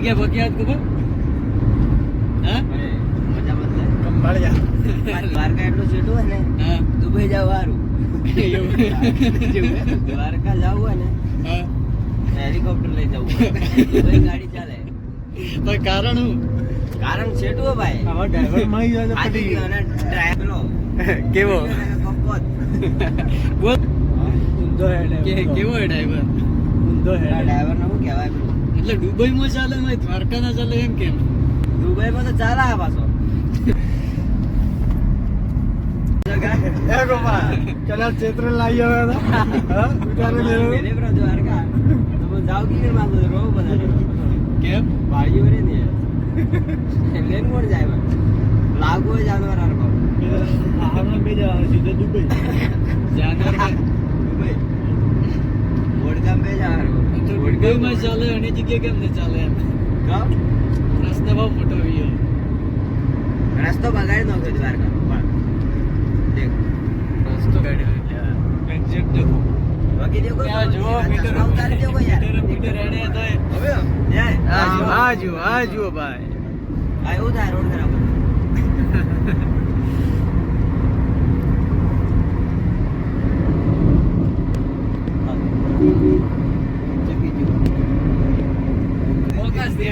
જગ્યા બગ્યા કુબા હા મજા બદલે કંબાળિયા દ્વારકા એટલું છેટું હોય ને હા દુબઈ જાવ હારું દ્વારકા જાવ હોય ને હા હેલિકોપ્ટર લઈ જવું દુબઈ ગાડી ચાલે પણ કારણ હું કારણ છેટું હો ભાઈ આવા ડ્રાઈવર મળી જાય તો પડી ગયો અને ડ્રાઈવર કેવો કપોત બોલ ઊંધો હેડ કેવો હે ડ્રાઈવર ઊંધો હેડ ડ્રાઈવર ને શું કહેવાય એટલે દુબઈ માં ચાલે ને દ્વારકા ના ચાલે એમ કેમ દુબઈ માં તો ચાલે આ પાછો એ ગોપા ચલા ચેત્ર લાવી આવે હા ઉતારે લેવો મેરે બ્રો દ્વારકા તો જાવ કે માં રો બધા કેમ ભાઈઓ રે ને લેન કોણ જાય લાગો જાનવર આર કો આહમણ બે જા સીધે દુબઈ જાનવર દુબઈ વડગામ બે જા તો વડગામ માં ચાલે અને જગ્યા કેમ ને ચાલે એમ કા રસ્તો બહુ મોટો છે રસ્તો બગાડી નાખ્યો દ્વારકા દેખ રસ્તો ગાડી એક્ઝેક્ટ દેખો બાકી દેખો જો મીટર ઉતારી દેખો યાર મીટર રેડે તો હવે આ જો ભાઈ આ એવું થાય રોડ ખરાબ ફોકસ દે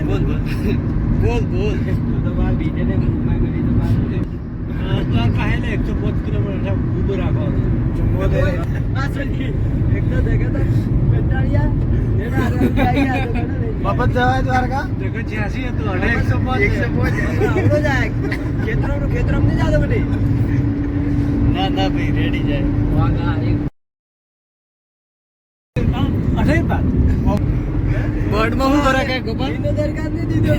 બોલ તો બાર બીજે ને મુંબઈ ગઈ તો બાર તો કાહેલે 105 કિલોમીટર ઊભો રાખો ચુંબો દે આ સજી એક તો દેખે તો કંટાળિયા એના આગળ ગયા તો બાપત જવાય દ્વારકા દેખો 86 હતું 105 આવડો જાય ખેતરમ નહીં જાતો બેટી ના ભાઈ રેડી જાય વાગા એક અઠે પાર બોર્ડ માં હું કરા કે ગોપાલ ઇનો દરકાર નહીં દીધો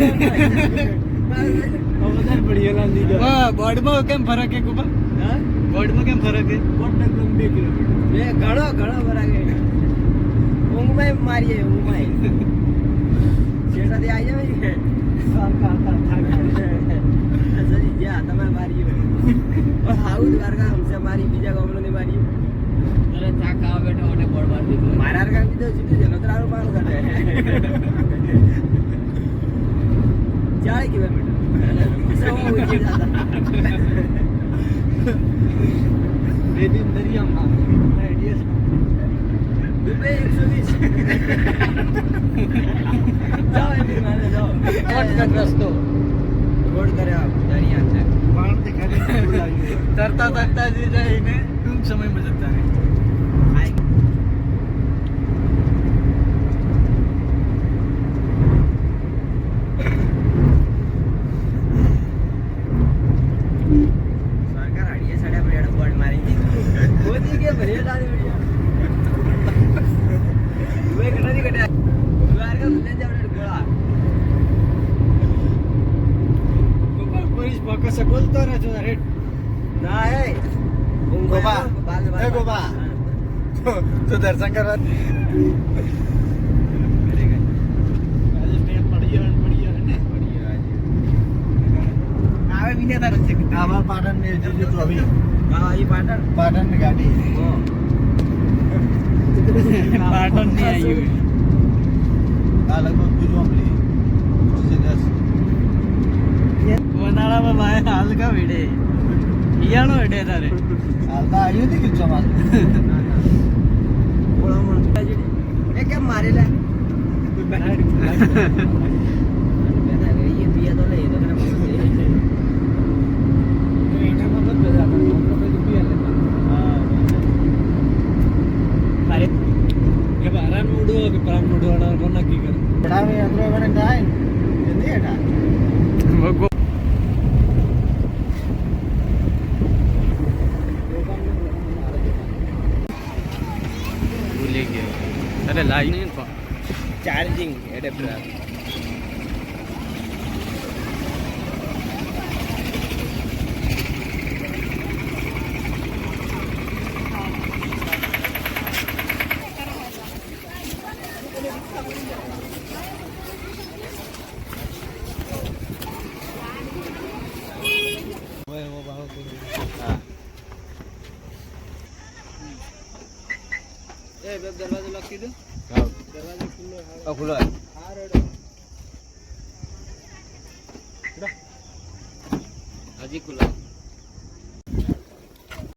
વધારે પડીએલા દીધો હા બોર્ડ માં કેમ ફરક હે ગોપાલ હા બોર્ડ માં કેમ ફરક હે બોર્ડ ને 2 કિલોમીટર બે ઘણો ફરક હે ઊંઘમાં મારીએ ઊંઘમાં છેડા દે આવી જાય કે સજી ગયા તમે મારી और हाउ દ્વારકા हमसे मारी બીજા ગામનો ની મારી અરે થાક આવ બેઠો ઓને બોર્ડ માર દીધો મારા ગામ દીધો સીધું જનોતરાનો માર કરે 40 કિલોમીટર સો ઉજી જાતા બે દિન દરિયામાં આઈડિયસ દુબઈ 120 જાઓ એ મારે જાઓ શોર્ટકટ રસ્તો રોડ કર્યા દરિયા છે પાણ દેખાડી તરતા જ જાય ને ટૂંક સમયમાં જતા રહે સરકાર હાડીએ સાડા પડ્યા બોર્ડ મારી ગોદી કે ભરે લાવી વિડિયો વે કટાની કટા દ્વારકા ભલે જાવડે ગોળા પોલીસ પકસ બોલતો રહે છો રેડ ના હે ગોબા એ ગોબા તો દર્શન કરવા આવે વિને તાર છે આવા પાટણ ને જોજો તો અભી હા ઈ પાટણ ની ગાડી પાટણ ની આવી આ લગભગ ગુજવામલી ઉનાળામાં ભાઈ હાલ કા વેડે ઈયાનો વેડે તારે હાલ તો આવ્યું નથી કિચ્ચો માં ઓળા મળતા જેડી એ કેમ મારે લે બેઠા ગઈ પિયા તો લઈ તો મને એનામાં મત બેઠા પણ પિયા લેતા હા અરે કે બારાન મૂડો કે પરામ મૂડો આડા કોણ નક્કી કર પડાવે અંદર મને કાય જલ્દી હટા ભૂલી ગયો અરે લાઈ નહીં પણ ચાર્જિંગ એડેપ્ટર દરવાજો લખી દો દરવાજો ખુલ્લો ખુલ્લો હજી ખુલ્લા